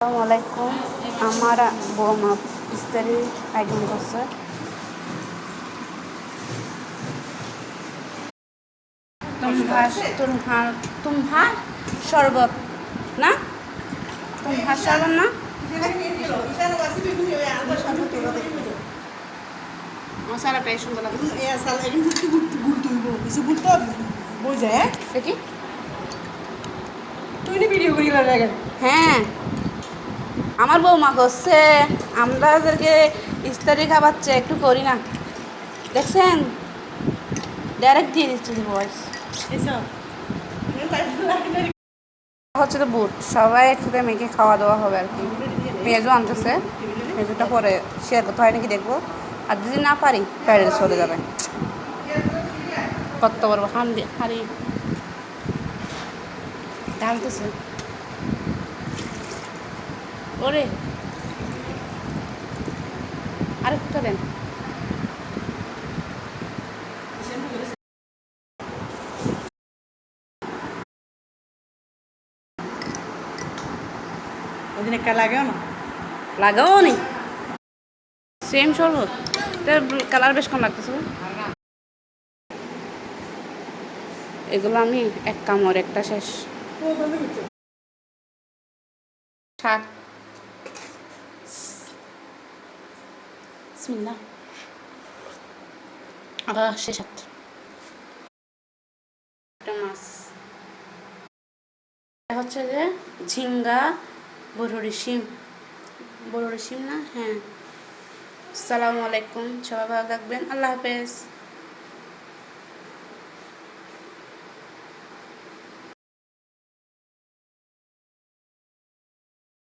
আসসালামু আলাইকুম। আমার বৌমা ইস্তারি আয়োজন করছে। তুমহার শরবত না, তুমহার শরবত না, মশলাটাই সুন্দর লাগছে। দেখি হ্যাঁ, আমার বৌমা করছে, আমাদেরকে ইস্তারি খাওয়াচ্ছে, একটু করি না। দেখছেন, ডাইরেক্ট দিয়ে দিচ্ছে ভয়েস। হচ্ছে তো বুট সবাই একসাথে মেখে খাওয়া দাওয়া হবে আর কি। পেঁয়াজও আনতেছে, পেঁয়াজটা পরে শেয়ার করতে হয় নাকি দেখবো। আর যদি না পারি ফ্রাইড রাইস চলে যাবে। কত বড় হাঁড়ি ঢালতেছে ওরে, আরেকটা দেন। লাগাও নি সেম শরবত, কালার বেশ কম লাগতেছে। এগুলো আমি এক কামড় একটা শেষ। শাক বিসমিল্লাহ, শেষ একটা মাছ হচ্ছে যে ঝিঙ্গা, বড়ি শিম, বড়ি শিম না, হ্যাঁ। আসসালামু আলাইকুম, সবাই ভালো থাকবেন, আল্লাহ হাফেজ।